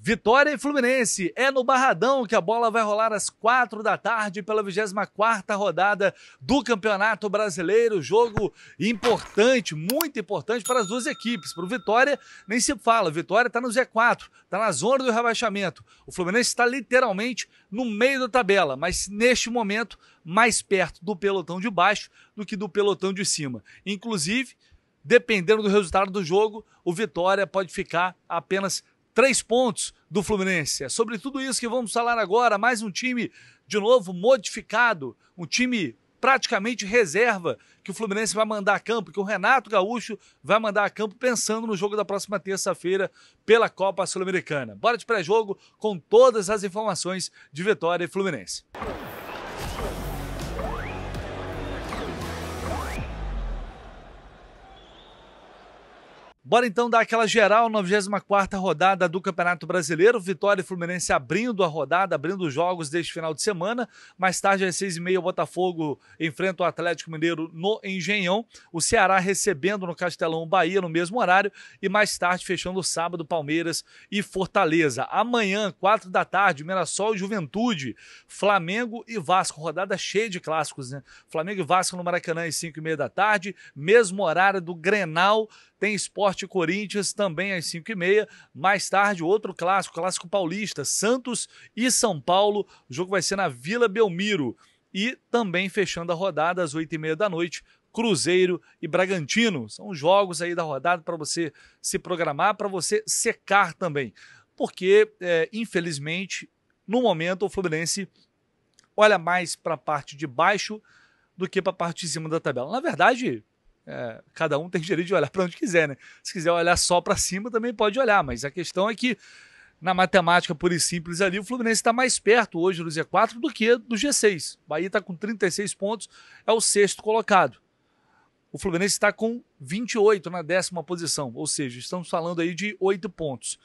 Vitória e Fluminense, é no Barradão que a bola vai rolar às 4 da tarde pela 24ª rodada do Campeonato Brasileiro. Jogo importante, muito importante para as duas equipes. Para o Vitória, nem se fala, Vitória está no Z4, está na zona do rebaixamento. O Fluminense está literalmente no meio da tabela, mas neste momento mais perto do pelotão de baixo do que do pelotão de cima. Inclusive, dependendo do resultado do jogo, o Vitória pode ficar a apenas 3 pontos do Fluminense. É sobre tudo isso que vamos falar agora. Mais um time, de novo, modificado. Um time praticamente reserva que o Fluminense vai mandar a campo, que o Renato Gaúcho vai mandar a campo pensando no jogo da próxima terça-feira pela Copa Sul-Americana. Bora de pré-jogo com todas as informações de Vitória e Fluminense. Bora então dar aquela geral na 24ª rodada do Campeonato Brasileiro. Vitória e Fluminense abrindo a rodada, abrindo os jogos deste final de semana. Mais tarde, às 6h30, o Botafogo enfrenta o Atlético Mineiro no Engenhão. O Ceará recebendo no Castelão o Bahia no mesmo horário. E mais tarde, fechando o sábado, Palmeiras e Fortaleza. Amanhã, 4 da tarde, Mirassol e Juventude. Flamengo e Vasco. Rodada cheia de clássicos, né? Flamengo e Vasco no Maracanã às 5h30 da tarde. Mesmo horário do Grenal. Tem Sport e Corinthians também às 5h30. Mais tarde, outro clássico, clássico paulista, Santos e São Paulo. O jogo vai ser na Vila Belmiro. E também fechando a rodada às 8h30 da noite, Cruzeiro e Bragantino. São os jogos aí da rodada para você se programar, para você secar também. Porque, infelizmente, no momento o Fluminense olha mais para a parte de baixo do que para a parte de cima da tabela. Na verdade, cada um tem direito de olhar para onde quiser, né? Se quiser olhar só para cima, também pode olhar, mas a questão é que, na matemática pura e simples ali, o Fluminense está mais perto hoje do Z4 do que do G6. O Bahia está com 36 pontos, é o 6º colocado. O Fluminense está com 28 na 10ª posição, ou seja, estamos falando aí de 8 pontos.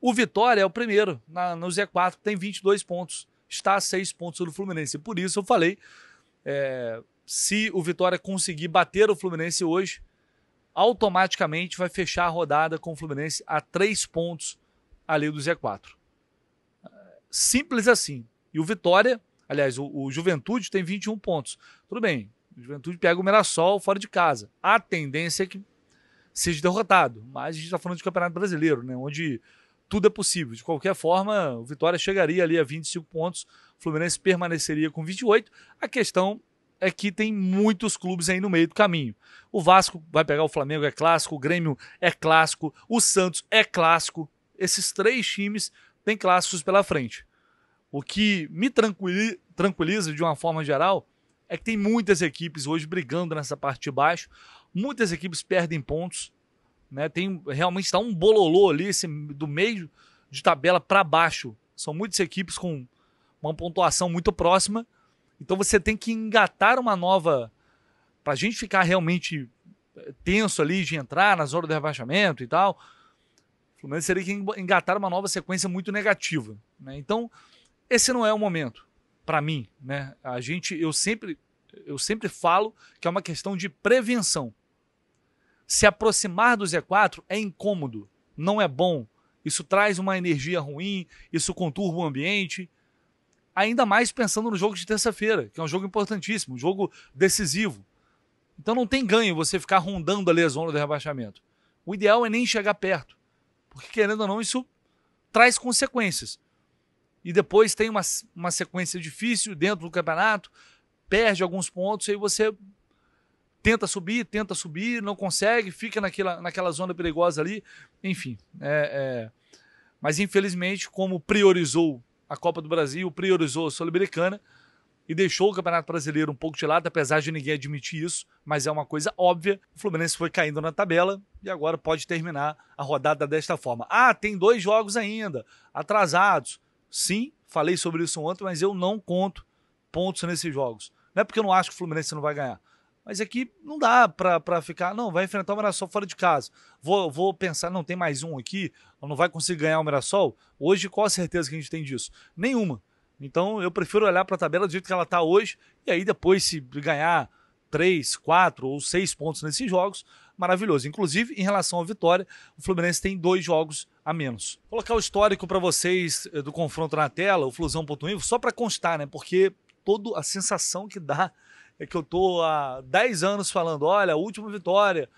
O Vitória é o primeiro no Z4, tem 22 pontos, está a 6 pontos do Fluminense. Por isso eu falei, se o Vitória conseguir bater o Fluminense hoje, automaticamente vai fechar a rodada com o Fluminense a 3 pontos ali do Z4. Simples assim. E o Vitória, aliás, o Juventude tem 21 pontos. Tudo bem, o Juventude pega o Mirassol fora de casa. A tendência é que seja derrotado, mas a gente está falando de Campeonato Brasileiro, né, onde tudo é possível. De qualquer forma, o Vitória chegaria ali a 25 pontos, o Fluminense permaneceria com 28. A questão é que tem muitos clubes aí no meio do caminho. O Vasco vai pegar o Flamengo, é clássico, o Grêmio é clássico, o Santos é clássico. Esses 3 times têm clássicos pela frente. O que me tranquiliza de uma forma geral é que tem muitas equipes hoje brigando nessa parte de baixo, muitas equipes perdem pontos, né? Realmente está um bololô ali, do meio de tabela para baixo. São muitas equipes com uma pontuação muito próxima. Então você tem que engatar uma nova, para a gente ficar realmente tenso ali de entrar na zona do rebaixamento e tal, o Fluminense teria que engatar uma nova sequência muito negativa, né? Então esse não é o momento, para mim, né? Eu sempre falo que é uma questão de prevenção. Se aproximar do Z4 é incômodo, não é bom, isso traz uma energia ruim, isso conturba o ambiente. Ainda mais pensando no jogo de terça-feira, que é um jogo importantíssimo, um jogo decisivo. Então não tem ganho você ficar rondando ali a zona do rebaixamento. O ideal é nem chegar perto, porque querendo ou não isso traz consequências. E depois tem uma sequência difícil dentro do campeonato, perde alguns pontos, e aí você tenta subir, não consegue, fica naquela zona perigosa ali. Enfim, mas infelizmente, como priorizou a Copa do Brasil, priorizou a Sul-Americana e deixou o Campeonato Brasileiro um pouco de lado, apesar de ninguém admitir isso, mas é uma coisa óbvia. O Fluminense foi caindo na tabela e agora pode terminar a rodada desta forma. Tem 2 jogos ainda, atrasados. Sim, falei sobre isso ontem, mas eu não conto pontos nesses jogos. Não é porque eu não acho que o Fluminense não vai ganhar, mas aqui não dá para ficar, não, vai enfrentar o Mirassol fora de casa. Vou pensar, não, tem mais um aqui, não vai conseguir ganhar o Mirassol? Hoje, qual a certeza que a gente tem disso? Nenhuma. Então, eu prefiro olhar para a tabela do jeito que ela está hoje, e aí depois, se ganhar 3, 4 ou 6 pontos nesses jogos, maravilhoso. Inclusive, em relação ao Vitória, o Fluminense tem 2 jogos a menos. Vou colocar o histórico para vocês do confronto na tela, o Flusão.info, só para constar, né? Porque toda a sensação que dá é que eu tô há 10 anos falando, olha, a última vitória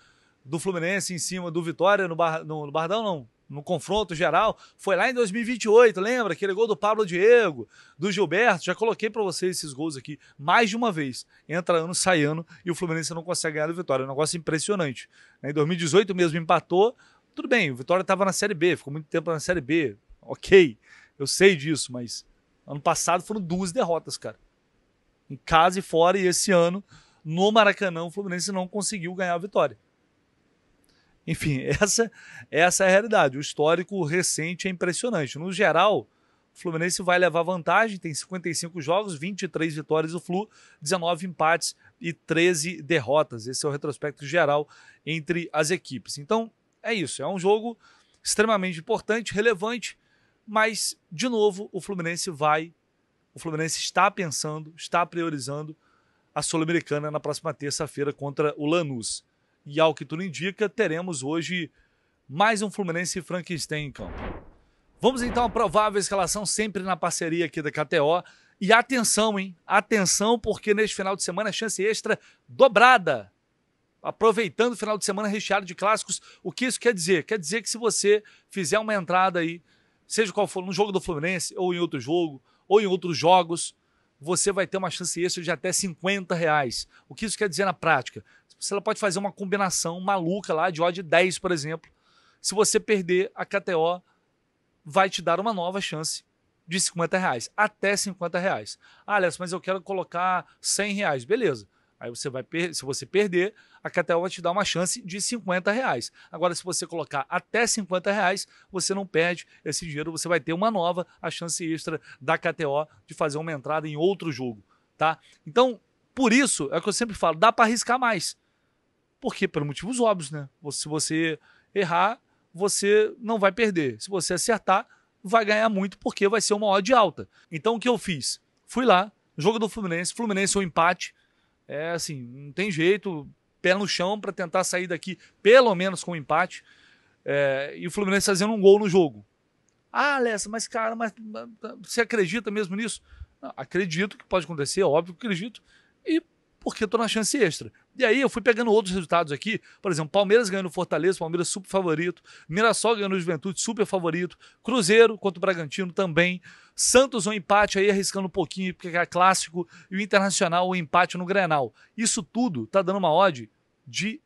do Fluminense em cima do Vitória no Bardão, não, no confronto geral, foi lá em 2028, lembra? Aquele gol do Pablo Diego, do Gilberto, já coloquei para vocês esses gols aqui mais de uma vez. Entra ano, sai ano, e o Fluminense não consegue ganhar do Vitória, é um negócio impressionante. Em 2018 mesmo empatou, tudo bem, o Vitória estava na Série B, ficou muito tempo na Série B, ok, eu sei disso, mas ano passado foram 2 derrotas, cara. Em casa e fora, e esse ano, no Maracanã, o Fluminense não conseguiu ganhar a vitória. Enfim, essa é a realidade. O histórico recente é impressionante. No geral, o Fluminense vai levar vantagem, tem 55 jogos, 23 vitórias do Flu, 19 empates e 13 derrotas. Esse é o retrospecto geral entre as equipes. Então, é isso. É um jogo extremamente importante, relevante, mas, de novo, o Fluminense está pensando, está priorizando a Sul-Americana na próxima terça-feira contra o Lanús. E ao que tudo indica, teremos hoje mais um Fluminense Frankenstein em campo. Vamos então à provável escalação, sempre na parceria aqui da KTO. E atenção, hein? Atenção, porque neste final de semana é chance extra dobrada. Aproveitando o final de semana recheado de clássicos, o que isso quer dizer? Quer dizer que se você fizer uma entrada aí, seja qual for, no jogo do Fluminense, ou em outro jogo, ou em outros jogos, você vai ter uma chance extra de até R$50. O que isso quer dizer na prática? Você pode fazer uma combinação maluca lá de odd 10, por exemplo. Se você perder, a KTO vai te dar uma nova chance de R$50, até R$50. Ah, Alex, mas eu quero colocar R$100. Beleza. Aí você vai se você perder, a KTO vai te dar uma chance de R$50. Agora, se você colocar até R$50, você não perde esse dinheiro, você vai ter uma nova, a chance extra da KTO de fazer uma entrada em outro jogo, tá? Então, por isso, é o que eu sempre falo, dá para arriscar mais. Por quê? Por motivos óbvios, né? Se você errar, você não vai perder. Se você acertar, vai ganhar muito, porque vai ser uma odd alta. Então, o que eu fiz? Fui lá, jogo do Fluminense ou empate. É assim, não tem jeito, pé no chão para tentar sair daqui, pelo menos com um empate. E o Fluminense fazendo um gol no jogo. Ah, Alessa, mas cara, você acredita mesmo nisso? Não, acredito que pode acontecer, óbvio que acredito. E porque estou na chance extra. E aí eu fui pegando outros resultados aqui, por exemplo, Palmeiras ganhando o Fortaleza, Palmeiras super favorito, Mirassol ganhando o Juventude, super favorito, Cruzeiro contra o Bragantino também, Santos um empate aí arriscando um pouquinho, porque é clássico, e o Internacional um empate no Grenal. Isso tudo tá dando uma odd de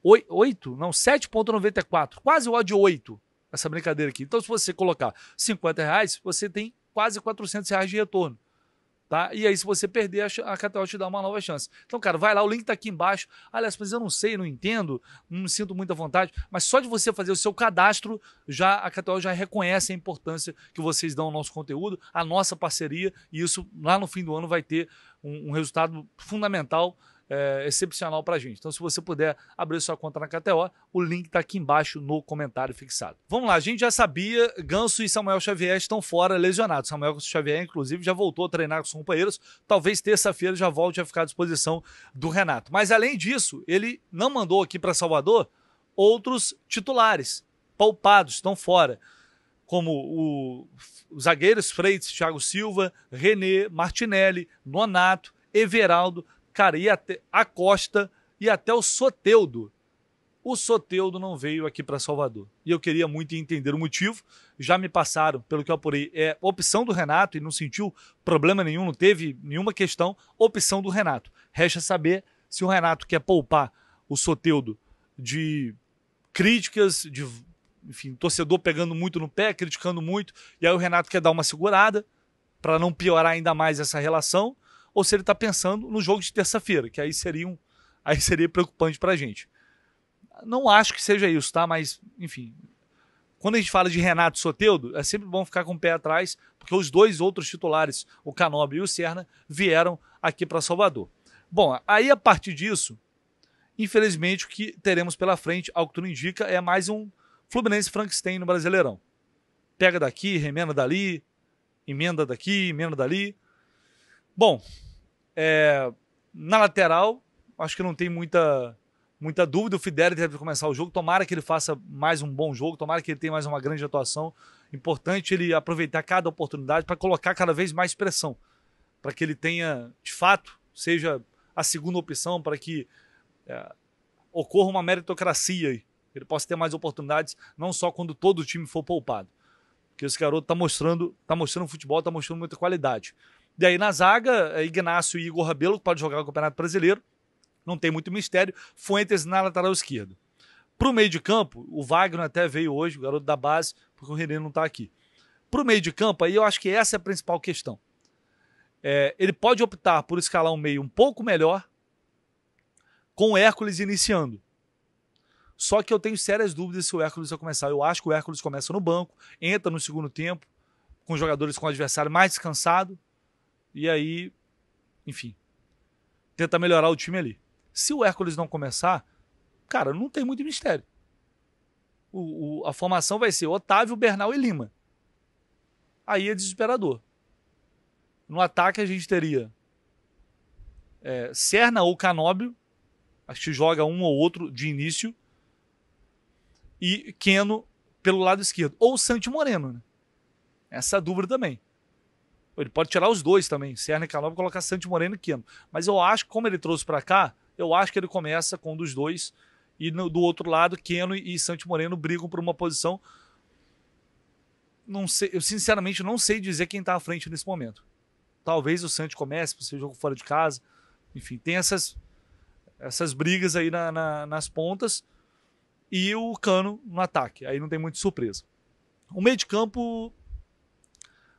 7,94, quase odd 8, essa brincadeira aqui. Então se você colocar R$50, você tem quase R$400 de retorno. Tá? E aí, se você perder, a KTO te dá uma nova chance. Então, cara, vai lá, o link tá aqui embaixo. Aliás, mas eu não sei, não entendo, não me sinto muita vontade, mas só de você fazer o seu cadastro, a KTO já reconhece a importância que vocês dão ao nosso conteúdo, a nossa parceria, e isso lá no fim do ano vai ter um resultado fundamental, excepcional pra gente. Então, se você puder abrir sua conta na KTO, o link tá aqui embaixo no comentário fixado. Vamos lá, a gente já sabia, Ganso e Samuel Xavier estão fora lesionados. Samuel Xavier, inclusive, já voltou a treinar com os companheiros. Talvez terça-feira já volte a ficar à disposição do Renato. Mas, além disso, ele não mandou aqui para Salvador outros titulares poupados, estão fora, como os zagueiros Freitas, Thiago Silva, René, Martinelli, Nonato, Everaldo, cara, e até a Costa e até o Soteldo. O Soteldo não veio aqui para Salvador. E eu queria muito entender o motivo. Já me passaram, pelo que eu apurei, é opção do Renato e não sentiu problema nenhum, não teve nenhuma questão. Opção do Renato. Resta saber se o Renato quer poupar o Soteldo de críticas, de, enfim, torcedor pegando muito no pé, criticando muito, e aí o Renato quer dar uma segurada para não piorar ainda mais essa relação, ou se ele está pensando no jogo de terça-feira, que aí seria preocupante para a gente. Não acho que seja isso, tá? Mas, enfim, quando a gente fala de Renato e Soteldo, é sempre bom ficar com o pé atrás, porque os dois outros titulares, o Canóbio e o Serna, vieram aqui para Salvador. Bom, aí a partir disso, infelizmente o que teremos pela frente, ao que tudo indica, é mais um Fluminense Frankenstein no Brasileirão. Pega daqui, remenda dali, emenda daqui, emenda dali. Bom, na lateral, acho que não tem muita muita dúvida. O Fidel deve começar o jogo. Tomara que ele faça mais um bom jogo. Tomara que ele tenha mais uma grande atuação. Importante ele aproveitar cada oportunidade para colocar cada vez mais pressão. Para que ele tenha, de fato, seja a segunda opção, para que ocorra uma meritocracia aí. Ele possa ter mais oportunidades, não só quando todo o time for poupado. Porque esse garoto está mostrando futebol, está mostrando muita qualidade. E aí na zaga, Ignacio e Igor Rabelo, que pode jogar o Campeonato Brasileiro. Não tem muito mistério. Fuentes na lateral esquerda. Para o meio de campo, o Wagner até veio hoje, o garoto da base, porque o René não está aqui. Para o meio de campo, aí eu acho que essa é a principal questão. Ele pode optar por escalar um meio um pouco melhor, com o Hércules iniciando. Só que eu tenho sérias dúvidas se o Hércules vai começar. Eu acho que o Hércules começa no banco, entra no segundo tempo, com jogadores com o adversário mais descansado, e aí, enfim, tenta melhorar o time ali. Se o Hércules não começar, cara, não tem muito mistério. A formação vai ser Otávio, Bernal e Lima. Aí é desesperador. No ataque a gente teria Serna ou Canóbio, acho que joga um ou outro de início, e Keno pelo lado esquerdo. Ou Santi Moreno, né? Essa dúvida também. Ele pode tirar os dois também, Serna e Canóbio, colocar Santi Moreno e Keno. Mas eu acho que como ele trouxe para cá, eu acho que ele começa com um dos dois. E do outro lado, Keno e Santi Moreno brigam por uma posição. Não sei, eu sinceramente não sei dizer quem está à frente nesse momento. Talvez o Santi comece, por ser jogo fora de casa. Enfim, tem essas brigas aí nas pontas. E o Cano no ataque. Aí não tem muita surpresa. O meio de campo,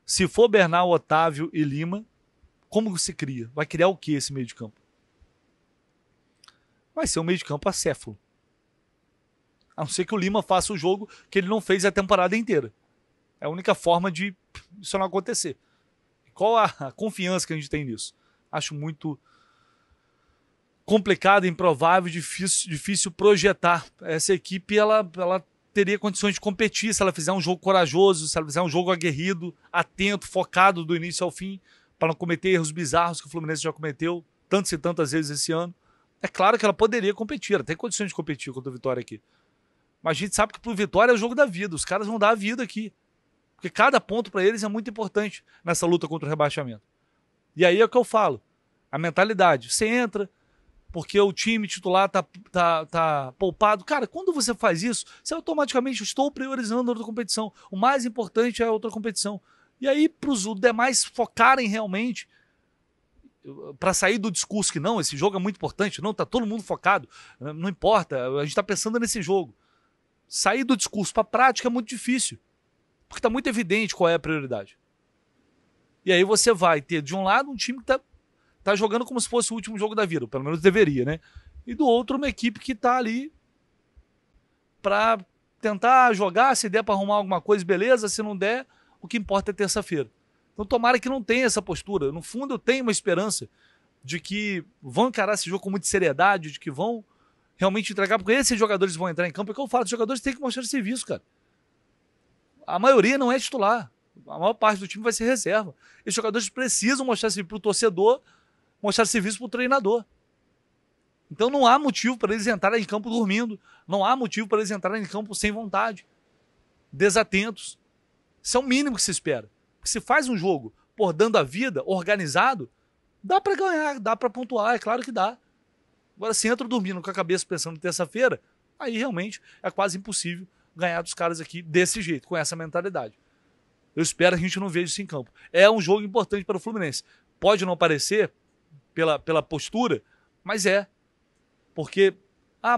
se for Bernal, Otávio e Lima, como se cria? Vai criar o que esse meio de campo? Vai ser um meio de campo acéfalo. A não ser que o Lima faça o jogo que ele não fez a temporada inteira. É a única forma de isso não acontecer. Qual a confiança que a gente tem nisso? Acho muito complicado, improvável, difícil projetar. Essa equipe ela teria condições de competir se ela fizer um jogo corajoso, se ela fizer um jogo aguerrido, atento, focado do início ao fim, para não cometer erros bizarros que o Fluminense já cometeu tantas e tantas vezes esse ano. É claro que ela poderia competir, ela tem condições de competir contra o Vitória aqui. Mas a gente sabe que pro Vitória é o jogo da vida, os caras vão dar a vida aqui. Porque cada ponto para eles é muito importante nessa luta contra o rebaixamento. E aí é o que eu falo, a mentalidade. Você entra porque o time titular tá poupado. Cara, quando você faz isso, você automaticamente estou priorizando outra competição. O mais importante é a outra competição. E aí, para os demais focarem realmente, para sair do discurso que não, esse jogo é muito importante, não, tá todo mundo focado, não importa, a gente está pensando nesse jogo. Sair do discurso para a prática é muito difícil, porque está muito evidente qual é a prioridade. E aí você vai ter, de um lado, um time que tá jogando como se fosse o último jogo da vida, pelo menos deveria, né? E do outro, uma equipe que tá ali para tentar jogar, se der para arrumar alguma coisa, beleza, se não der, o que importa é terça-feira. Então tomara que não tenha essa postura. No fundo, eu tenho uma esperança de que vão encarar esse jogo com muita seriedade, de que vão realmente entregar, porque esses jogadores vão entrar em campo, é o que eu falo, os jogadores têm que mostrar serviço, cara. A maioria não é titular. A maior parte do time vai ser reserva. Esses jogadores precisam mostrar serviço para o torcedor, mostrar serviço para o treinador. Então não há motivo para eles entrarem em campo dormindo. Não há motivo para eles entrarem em campo sem vontade. Desatentos. Isso é o mínimo que se espera. Porque se faz um jogo, dando a vida, organizado, dá para ganhar, dá para pontuar, é claro que dá. Agora, se entra dormindo com a cabeça pensando em terça-feira, aí realmente é quase impossível ganhar dos caras aqui desse jeito, com essa mentalidade. Eu espero que a gente não veja isso em campo. É um jogo importante para o Fluminense. Pode não parecer pela postura, mas é. Porque,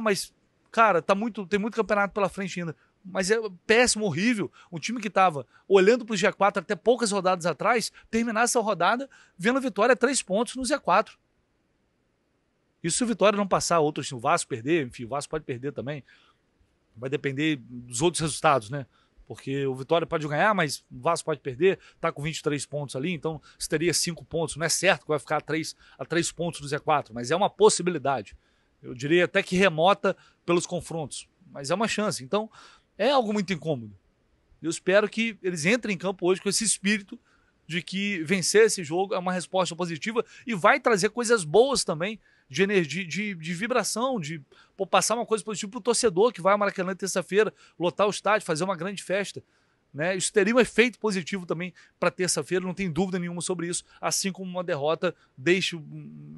mas, cara, tem muito campeonato pela frente ainda. Mas é péssimo, horrível. Um time que estava olhando para o G4 até poucas rodadas atrás, terminar essa rodada vendo a Vitória 3 pontos no Z4. E se o Vitória não passar outros, se o Vasco perder, enfim, o Vasco pode perder também. Vai depender dos outros resultados, né? Porque o Vitória pode ganhar, mas o Vasco pode perder, tá com 23 pontos ali, então você teria 5 pontos. Não é certo que vai ficar a 3 pontos do Z4, mas é uma possibilidade. Eu diria até que remota pelos confrontos, mas é uma chance. Então, é algo muito incômodo. Eu espero que eles entrem em campo hoje com esse espírito de que vencer esse jogo é uma resposta positiva e vai trazer coisas boas também de energia, de vibração, de passar uma coisa positiva para o torcedor que vai ao Maracanã terça-feira, lotar o estádio, fazer uma grande festa. Né? Isso teria um efeito positivo também para terça-feira, não tem dúvida nenhuma sobre isso, assim como uma derrota deixa,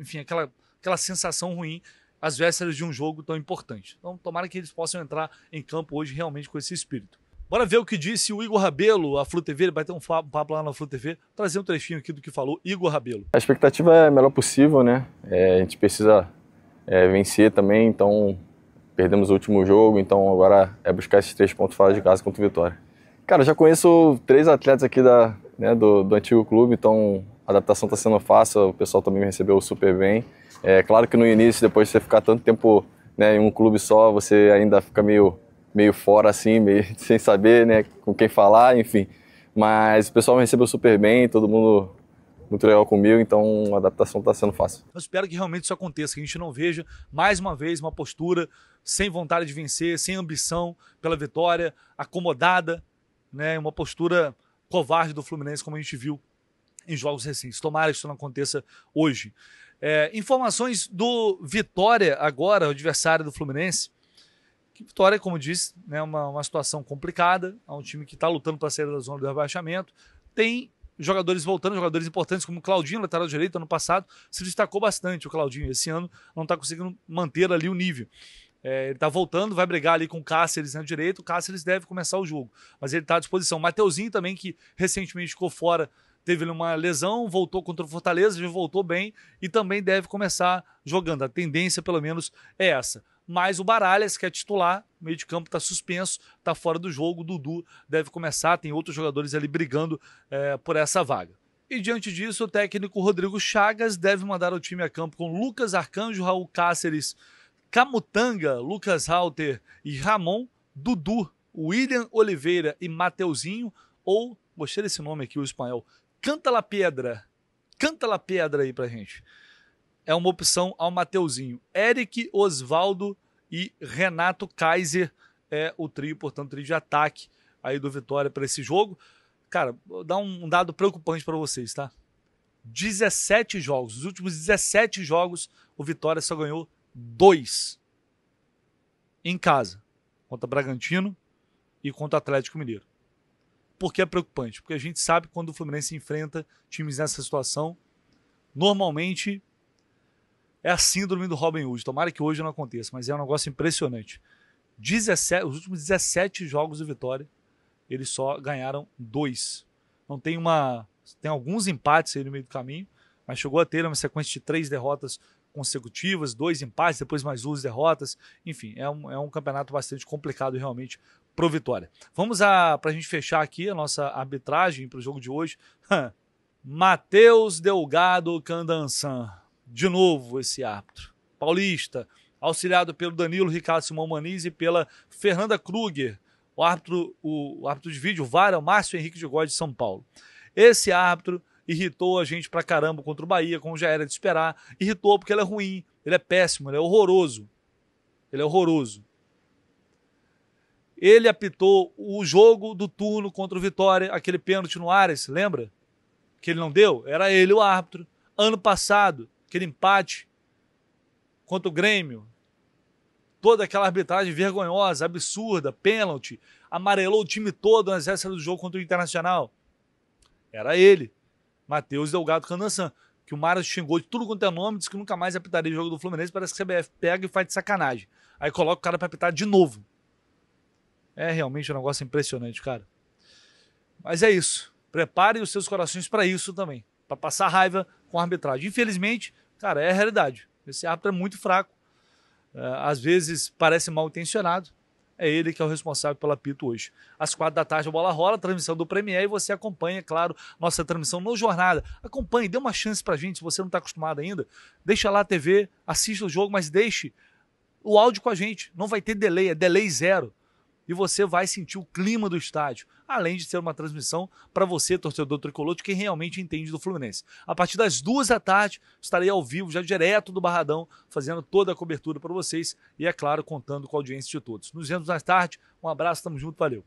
enfim, aquela sensação ruim às vésperas de um jogo tão importante. Então, tomara que eles possam entrar em campo hoje realmente com esse espírito. Bora ver o que disse o Igor Rabelo, a Flu TV, ele vai ter um papo lá na Flu TV, trazer um trechinho aqui do que falou Igor Rabelo. A expectativa é a melhor possível, né? A gente precisa vencer também, então perdemos o último jogo, então agora é buscar esses 3 pontos fora de casa contra o Vitória. Cara, eu já conheço 3 atletas aqui do antigo clube, então a adaptação está sendo fácil, o pessoal também me recebeu super bem. É claro que no início, depois de você ficar tanto tempo, né, em um clube só, você ainda fica meio fora assim, meio sem saber, né, com quem falar, enfim. Mas o pessoal me recebeu super bem, todo mundo muito legal comigo, então a adaptação está sendo fácil. Eu espero que realmente isso aconteça, que a gente não veja mais uma vez uma postura sem vontade de vencer, sem ambição pela vitória, acomodada, né, uma postura covarde do Fluminense, como a gente viu em jogos recentes. Tomara que isso não aconteça hoje. Informações do Vitória agora, o adversário do Fluminense. Vitória, como disse, né, uma situação complicada, é um time que está lutando para sair da zona do rebaixamento. Tem jogadores voltando, jogadores importantes como o Claudinho, lateral direito, ano passado se destacou bastante o Claudinho. Esse ano não está conseguindo manter ali o nível. Ele está voltando, vai brigar ali com o Cáceres na direita, o Cáceres deve começar o jogo, mas ele está à disposição. Mateuzinho também, que recentemente ficou fora, teve uma lesão, voltou contra o Fortaleza, já voltou bem e também deve começar jogando. A tendência, pelo menos, é essa. Mas o Baralhas, que é titular, o meio de campo está suspenso, está fora do jogo, o Dudu deve começar, tem outros jogadores ali brigando por essa vaga. E diante disso, o técnico Rodrigo Chagas deve mandar o time a campo com Lucas Arcanjo, Raul Cáceres, Camutanga, Lucas Halter e Ramon, Dudu, William Oliveira e Mateuzinho, ou, gostei desse nome aqui, o espanhol, Canta la Pedra aí pra gente. É uma opção ao Mateuzinho. Eric, Osvaldo e Renato Kaiser é o trio, portanto, trio de ataque aí do Vitória para esse jogo. Cara, vou dar um dado preocupante para vocês, tá? 17 jogos. Nos últimos 17 jogos, o Vitória só ganhou 2 em casa, contra Bragantino e contra Atlético Mineiro. Por que é preocupante? Porque a gente sabe que quando o Fluminense enfrenta times nessa situação, normalmente é a síndrome do Robin Hood. Tomara que hoje não aconteça, mas é um negócio impressionante. Os últimos 17 jogos do Vitória, eles só ganharam 2. Não tem tem alguns empates aí no meio do caminho, mas chegou a ter uma sequência de 3 derrotas consecutivas, 2 empates, depois mais 2 derrotas. Enfim, é um campeonato bastante complicado realmente pro Vitória. Vamos para a gente fechar aqui a nossa arbitragem para o jogo de hoje. Matheus Delgado Candansan. De novo esse árbitro. Paulista, auxiliado pelo Danilo Ricardo Simão Maniz e pela Fernanda Kruger. O árbitro de vídeo, o VAR, é o Márcio Henrique de Góes de São Paulo. Esse árbitro irritou a gente pra caramba contra o Bahia, como já era de esperar. Irritou porque ele é ruim, ele é péssimo, ele é horroroso. Ele é horroroso. Ele apitou o jogo do turno contra o Vitória, aquele pênalti no Ares, lembra? Que ele não deu? Era ele o árbitro. Ano passado, aquele empate contra o Grêmio, toda aquela arbitragem vergonhosa, absurda, pênalti, amarelou o time todo nas vésperas do jogo contra o Internacional. Era ele, Matheus Delgado Candansan, que o Mário xingou de tudo quanto é nome, disse que nunca mais apitaria o jogo do Fluminense, parece que a CBF pega e faz de sacanagem. Aí coloca o cara para apitar de novo. É realmente um negócio impressionante, cara. Mas é isso. Preparem os seus corações para isso também, para passar raiva com a arbitragem. Infelizmente, cara, é a realidade. Esse árbitro é muito fraco. Às vezes parece mal intencionado. É ele que é o responsável pelo apito hoje. Às 4 da tarde a bola rola, transmissão do Premier, e você acompanha, claro, nossa transmissão no Jornada. Acompanhe, dê uma chance pra gente, se você não está acostumado ainda. Deixa lá a TV, assista o jogo, mas deixe o áudio com a gente. Não vai ter delay, é delay zero. E você vai sentir o clima do estádio, além de ser uma transmissão para você, torcedor tricolor, de quem realmente entende do Fluminense. A partir das 2 da tarde, estarei ao vivo, já direto do Barradão, fazendo toda a cobertura para vocês e, é claro, contando com a audiência de todos. Nos vemos mais tarde, um abraço, tamo junto, valeu!